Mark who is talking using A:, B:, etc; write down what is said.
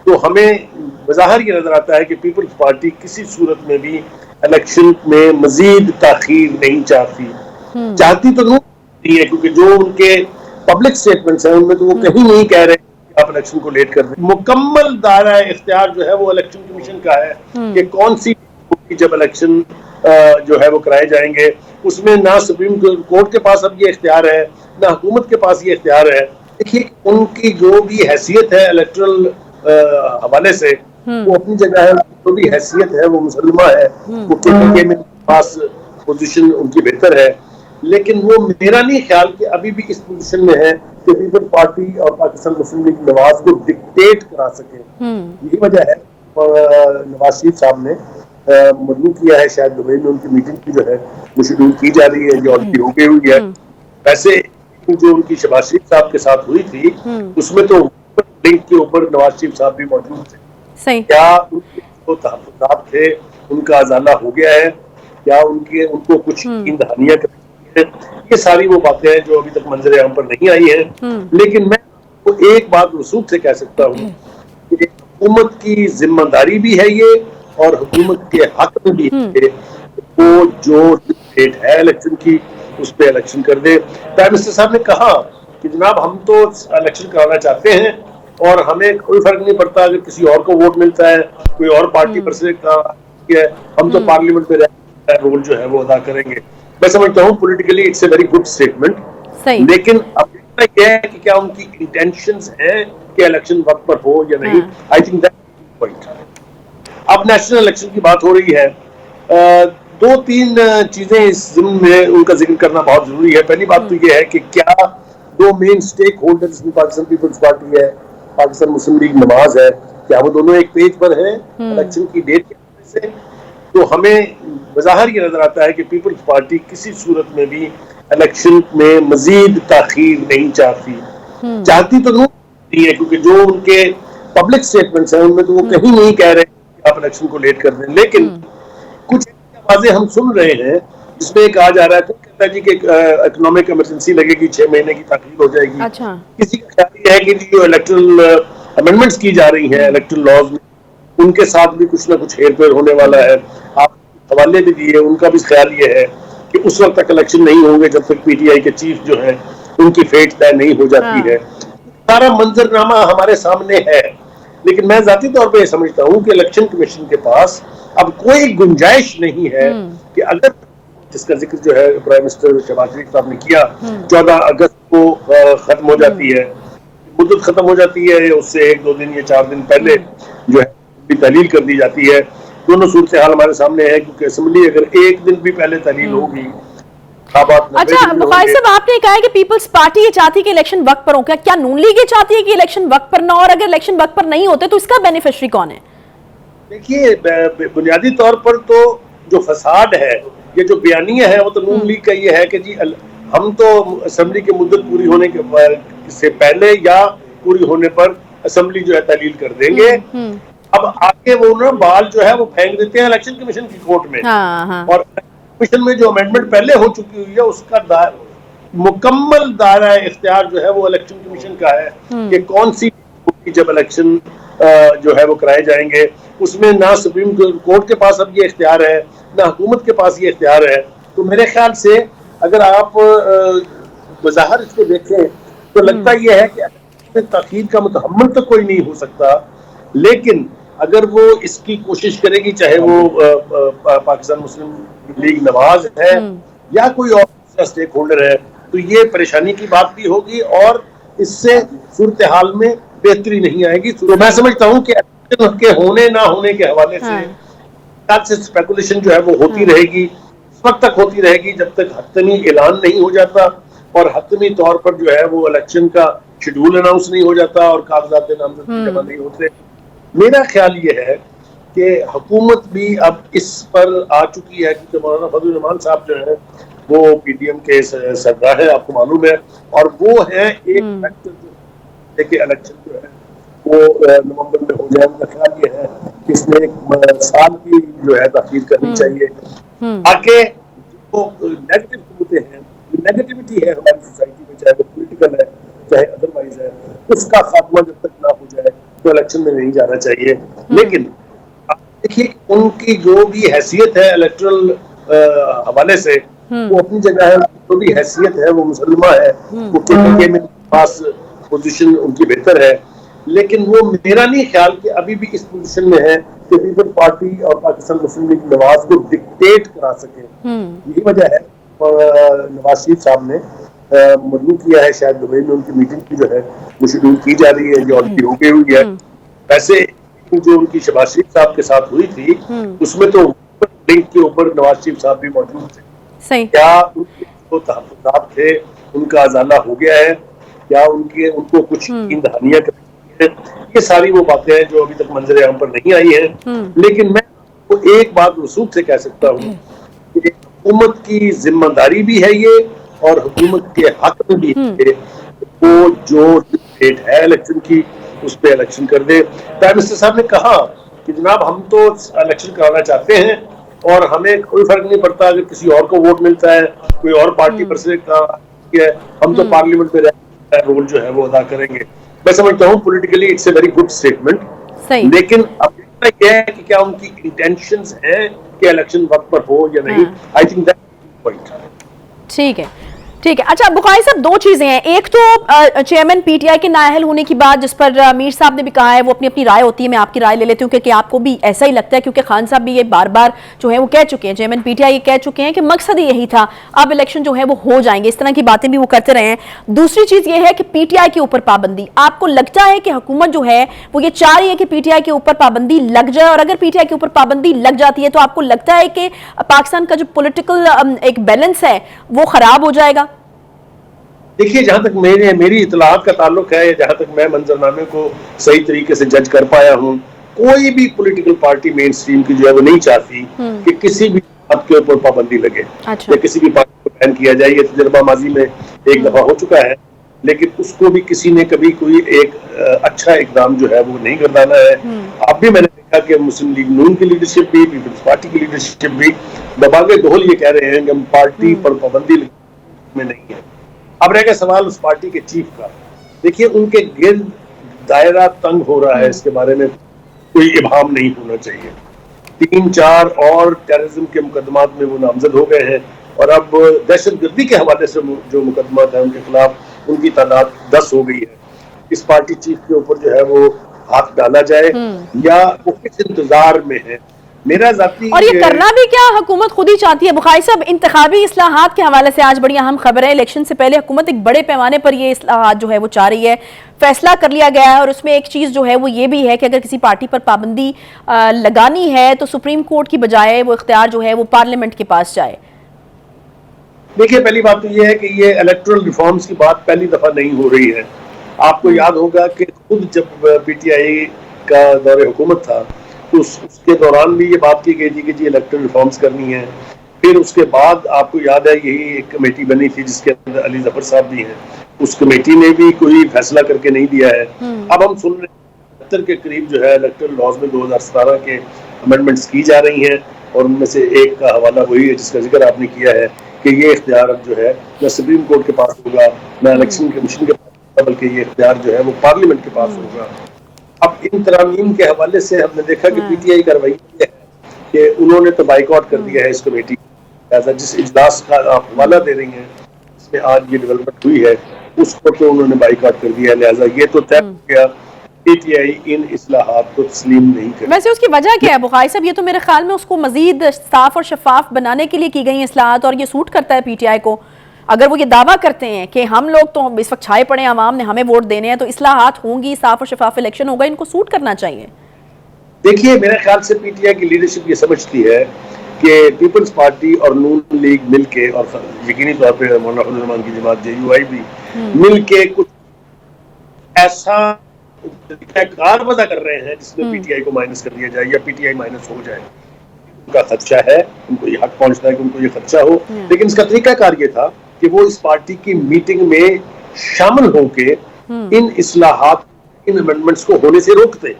A: तो हमें बज़ाहिर ये नजर आता है कि पीपल्स पार्टी किसी सूरत में भी इलेक्शन में मजीद ताखीर नहीं चाहती। चाहती तो नहीं है, क्योंकि जो उनके पब्लिक स्टेटमेंट्स हैं उनमें तो वो कहीं नहीं कह रहे कि आप इलेक्शन को लेट कर दें। मुकम्मल दायरा इख्तियार जो है वो इलेक्शन कमीशन का है कि कौन सी जब इलेक्शन जो है वो कराए जाएंगे, उसमें ना सुप्रीम कोर्ट के पास अब ये इख्तियार है, ना हुकूमत के पास ये इख्तियार है। देखिए, उनकी जो भी हैसियत है इलेक्ट्रल हवाले से, वो अपनी जगह है। जो भी हैसियत है वो मुसलमा है, वो के में पास पोजीशन उनकी बेहतर है, लेकिन वो मेरा नहीं ख्याल कि अभी भी इस पोजीशन में है कि पीपल पार्टी और पाकिस्तान मुस्लिम लीग नवाज को डिक्टेट करा सके। यही वजह है नवाज शरीफ साहब ने मदलू किया है, शायद दुबई में उनकी मीटिंग की जो है वो शेड्यूल की जा रही है, जो ऑलरेडी हो गई हुई है। वैसे जो उनकी शहबाज शरीफ साहब के साथ हुई थी, उसमें तो लिंक के ऊपर नवाज शरीफ साहब भी मौजूद थे।
B: सही।
A: क्या उनके जो तहफ़्फ़ुज़ात थे उनका अज़ाला हो गया है? क्या उनको कुछ दहानियां करनी है? ये सारी वो बातें हैं जो अभी तक मंजर आम पर नहीं आई हैं। लेकिन मैं तो एक बात वसूख से कह सकता हूँ कि हुकूमत की जिम्मेदारी भी है ये, और हुकूमत के हक में भी है वो जो डेट है इलेक्शन की उस पर इलेक्शन कर दे। प्राइम मिनिस्टर साहब ने कहा कि जनाब हम तो इलेक्शन कराना चाहते हैं और हमें कोई फर्क नहीं पड़ता अगर किसी और को वोट मिलता है, कोई और पार्टी पर से है, हम तो पार्लियामेंट में रोल जो है वो अदा करेंगे। मैं समझता हूँ politically it's a very good statement, लेकिन अब यह है कि क्या उनकी इंटेंशंस हैं कि इलेक्शन वक्त पर हो या नहीं। I think that point. अब नेशनल इलेक्शन की बात हो रही है, दो तीन चीजें इस ज़िम्न में उनका जिक्र करना बहुत जरूरी है। पहली बात तो यह है कि क्या दो मेन स्टेक होल्डर्स जिसमें पाकिस्तान पीपल्स पार्टी है, पाकिस्तान मुस्लिम लीग नवाज है, क्या वो दोनों एक पेज पर हैं इलेक्शन की डेट के हवाले से? तो हमें बज़ाहिर ये नजर आता है कि पीपल्स पार्टी किसी सूरत में भी इलेक्शन में मजीद ताखीर नहीं चाहती। चाहती तो नहीं है, क्योंकि जो उनके पब्लिक स्टेटमेंट्स हैं उनमें तो वो कहीं नहीं कह रहे कि आप इलेक्शन को लेट कर दें। लेकिन कुछ आवाजें हम सुन रहे हैं जिसमें कहा जा रहा है, कहता है जी कि इकोनॉमिक इमरजेंसी लगेगी, 6 महीने की ताखीर हो जाएगी।
B: अच्छा।
A: किसी का ख्याल ये है कि जो इलेक्ट्रल अमेंडमेंट्स की जा रही हैं इलेक्ट्रल लॉज में, उनके साथ भी कुछ ना कुछ हेरफेर होने वाला है। आप हवाले भी दिए, उनका भी ख्याल ये है कि उस वक्त तक इलेक्शन नहीं होंगे जब तक पीटीआई के चीफ जो है उनकी फेट तय नहीं हो जाती है। सारा मंजरनामा हमारे सामने है, लेकिन मैं जाती तौर पे समझता हूँ कि इलेक्शन कमीशन के पास अब कोई गुंजाइश नहीं है कि अगर, जिसका जिक्र जो है प्राइम मिनिस्टर शहबाज शरीफ साहब ने किया, 14 अगस्त को खत्म हो जाती है, मुद्दत खत्म हो जाती है, उससे 1-2 दिन या 4 दिन पहले जो है तहलील कर दी जाती है। दोनों सूरत हाल हमारे सामने है, क्योंकि असेंबली अगर एक दिन भी पहले तहलील होगी।
B: अच्छा बुखारी साहब, आपने कहा है कि पीपल्स पार्टी ये चाहती है कि इलेक्शन वक्त पर हो, क्या नून लीग ये चाहती है कि इलेक्शन वक्त पर ना हो? और अगर इलेक्शन वक्त पर नहीं होते तो इसका बेनिफिशियरी कौन है?
A: देखिए, बुनियादी तौर पर तो जो फसाद है, ये जो बयानिया है, वो तो नून लीग का ये है कि जी हम तो असेंबली की मुद्दत पूरी होने के से पहले या पूरी होने पर असेंबली जो है तहलील कर देंगे। अब आगे वो ना बाल जो है वो फेंक देते हैं इलेक्शन कमीशन की कोर्ट में। और कमीशन में जो अमेंडमेंट पहले हो चुकी हुई है उसका मुकम्मल दायरा इख्तियार जो है वो इलेक्शन कमीशन का है कि कौन सी जब इलेक्शन जो है वो कराए जाएंगे, उसमें ना सुप्रीम कोर्ट के पास अब ये इख्तियार है, ना हुकूमत के पास ये इख्तियार है। तो मेरे ख्याल से अगर आप बज़ाहिर इसको देखें तो लगता यह है कि ताखीर का मुतहम्मिल तो कोई नहीं हो सकता, लेकिन अगर वो इसकी कोशिश करेगी, चाहे वो पाकिस्तान मुस्लिम लीग नवाज है या कोई और स्टेक होल्डर है, तो ये परेशानी की बात भी होगी और इससे सूरत हाल में बेहतरी नहीं आएगी। तो मैं समझता हूँ कि के होने ना होने के हवाले से स्पेकुलेशन जो है वो होती रहेगी, उस वक्त तक होती रहेगी जब तक हतमी ऐलान नहीं हो जाता और हतमी तौर पर जो है वो इलेक्शन का शेड्यूल अनाउंस नहीं हो जाता और कागजात नामजदगी जमा नहीं होते। मेरा ख्याल ये है कि हुकूमत भी अब इस पर आ चुकी है, क्योंकि मौलाना फजल रहमान साहब जो है वो पीडीएम के सरदार है, आपको मालूम है, और वो है एक फैक्टर जो देखिए इलेक्शन जो है वो नवंबर में हो जाए। उनका ख्याल ये है कि इसमें एक साल की जो है तखीर करनी चाहिए ताकि जो नेगेटिव कुव्वतें हैं, नेगेटिविटी है हमारी सोसाइटी में, चाहे वो पॉलिटिकल है चाहे अदरवाइज है, उसका खात्मा जब तक ना हो जाए उनको इलेक्शन में नहीं जाना चाहिए। लेकिन देखिए उनकी जो भी हैसियत है इलेक्टरल हवाले से वो अपनी जगह है, जो भी हैसियत है वो मुसलमान है, वो के में पास पोजीशन उनकी बेहतर है। लेकिन वो मेरा नहीं ख्याल कि अभी भी इस पोजीशन में है कि पीपल्स पार्टी और पाकिस्तान मुस्लिम लीग नवाज को डिक्टेट करा सके। यही वजह है नवाज शरीफ साहब ने मजबूर किया है, शायद दुबई में उनकी मीटिंग की जो है वो शेड्यूल की जा रही है, जो ऑलरेडी हो गई हुई है। वैसे जो उनकी शहबाज शरीफ साहब के साथ हुई थी उसमें तो लिंक के ऊपर नवाज शरीफ साहब भी मौजूद थे।
B: सही।
A: क्या उनके जो तहफ़्फ़ुज़ात थे उनका अज़ाला हो गया है, क्या उनको कुछ दहानियां करनी है, ये सारी वो बातें हैं जो अभी तक मंजर आम पर नहीं आई हैं। लेकिन मैं तो एक बात वसूख से कह सकता हूँ कि हुकूमत की जिम्मेदारी भी है ये और हुकूमत के हक में भी है वो जो डेट है इलेक्शन की उस पर इलेक्शन कर दे। प्राइम मिनिस्टर साहब ने कहा कि जनाब हम तो इलेक्शन कराना चाहते हैं और हमें कोई फर्क नहीं पड़ता अगर किसी और को वोट मिलता है, कोई और पार्टी पर से है, हम तो पार्लियामेंट में रोल जो है वो अदा करेंगे। मैं समझता हूँ politically it's a very good statement. लेकिन अब यह है कि क्या उनकी इंटेंशंस हैं कि इलेक्शन वक्त पर हो या नहीं। I think that point.
B: ठीक है, ठीक है। अच्छा बुखारी साहब, दो चीजें हैं। एक तो चेयरमैन पीटीआई के नाअहल होने की बात जिस पर मीर साहब ने भी कहा है, वो अपनी अपनी राय होती है, मैं आपकी राय ले लेती हूँ क्योंकि आपको भी ऐसा ही लगता है, क्योंकि खान साहब भी ये बार बार जो है वो कह चुके हैं, चेयरमैन पीटीआई ये कह चुके हैं कि मकसद यही था, अब इलेक्शन जो है वो हो जाएंगे, इस तरह की बातें भी वो करते रहे हैं। दूसरी चीज ये है कि पीटीआई के ऊपर पाबंदी, आपको लगता है कि हुकूमत जो है वो ये चाह रही है कि पीटीआई के ऊपर पाबंदी लग जाए, और अगर पीटीआई के ऊपर पाबंदी लग जाती है तो आपको लगता है कि पाकिस्तान का जो पॉलिटिकल एक बैलेंस है वो खराब हो जाएगा?
A: देखिए जहां तक मेरी इतलात का ताल्लुक है, जहां तक मैं मंजरनामे को सही तरीके से जज कर पाया हूँ, कोई भी पॉलिटिकल पार्टी मेन स्ट्रीम की जो है वो नहीं चाहती कि किसी भी बात के ऊपर पाबंदी लगे। अच्छा। या किसी भी पार्टी को बैन किया जाए। ये तजर्बा माजी में एक दफा हो चुका है, लेकिन उसको भी किसी ने कभी कोई एक अच्छा इकदाम जो है वो नहीं करवाना है। अब भी मैंने देखा कि मुस्लिम लीग नून की लीडरशिप भी, पीपल्स पार्टी की लीडरशिप भी दबागे दोहल ये कह रहे हैं कि हम पार्टी पर पाबंदी में नहीं है। अब रह गया सवाल उस पार्टी के चीफ का। देखिए उनके गिर्द दायरा तंग हो रहा है, इसके बारे में कोई इबाम नहीं होना चाहिए। 3-4 और टेररिज्म के मुकदमात में वो नामजद हो गए हैं और अब दहशतगर्दी के हवाले से जो मुकदमात हैं उनके खिलाफ उनकी तादाद 10 हो गई है। इस पार्टी चीफ के ऊपर जो है वो हाथ डाला जाए या वो किस इंतजार में है, मेरा जाती।
B: और ये करना भी क्या हुकूमत खुद ही चाहती है? बुखारी साहब, इंतखाबी इस्लाहात के हवाले से आज बड़ी अहम खबर है। इलेक्शन से पहले हुकूमत एक बड़े पैमाने पर ये इस्लाहात जो है वो चाह रही है, फैसला कर लिया गया है और उसमें एक चीज जो है वो ये भी है कि अगर किसी पार्टी पर पाबंदी लगानी है तो सुप्रीम कोर्ट की बजाय वो इख्तियार जो है वो पार्लियामेंट के पास जाए।
A: देखिए पहली बात तो ये है कि ये इलेक्टोरल रिफॉर्म्स की बात पहली दफा नहीं हो रही है। आपको याद होगा कि खुद जब पीटीआई का दौरे हुकूमत था तो उसके दौरान भी ये बात की गई थी कि जी इलेक्टोरल रिफॉर्म्स करनी है। फिर उसके बाद आपको याद है यही एक कमेटी बनी थी जिसके अंदर अली जफर साहब भी हैं, उस कमेटी ने भी कोई फैसला करके नहीं दिया है। अब हम सुन रहे हैं 70 के करीब जो है इलेक्टोरल लॉज में 2017 के अमेंडमेंट्स की जा रही हैं और उनमें से एक का हवाला वही है जिसका जिक्र आपने किया है कि ये इख्तियार जो है न सुप्रीम कोर्ट के पास होगा न इलेक्शन कमीशन के पास, बल्कि ये इख्तियार जो है वो पार्लियामेंट के पास होगा। अब इन तरामीम के हवाले से हमने देखा कि पीटीआई कार्रवाई है कि उन्होंने तो बाइकआउट कर दिया है इस कमेटी का, जिस इजलास का आप हवाला दे रही हैं इसमें आज ये डेवलपमेंट हुई है उसको तो उन्होंने बाइकआउट कर दिया है। लिहाजा ये तो तय हो गया पीटीआई इन इस्लाहात को तस्लीम नहीं करेगी।
B: वैसे उसकी वजह क्या है बुखारी साहब? ये तो मेरे ख्याल में उसको मजीद साफ और शफाफ बनाने के लिए की गई इस्लाहात और ये सूट करता है पीटीआई को। अगर वो ये दावा करते हैं कि हम लोग तो इस वक्त छाए पड़े, आवाम ने हमें वोट देने हैं, तो इस्लाहात होंगी, साफ और शफाफ इलेक्शन होगा, इनको सूट करना चाहिए।
A: देखिए मेरे ख्याल से पीटीआई की लीडरशिप ये समझती है कि पीपल्स पार्टी और नून लीग मिलके और यकीनी तौर पर मौलाना फजल रहमान की जमात जेयूआई भी मिलके कुछ ऐसा कारबदा कर रहे हैं जिसमें पीटीआई को माइनस कर दिया जाए या पीटीआई माइनस हो जाए। उनका खदशा है, उनको ये हक पहुंचता है कि उनको ये खदशा हो, लेकिन इसका तरीकाकार ये था कि वो इस पार्टी की मीटिंग में शामिल होकर इन इस्लाहात, इन अमेंडमेंट्स को होने से रोकते।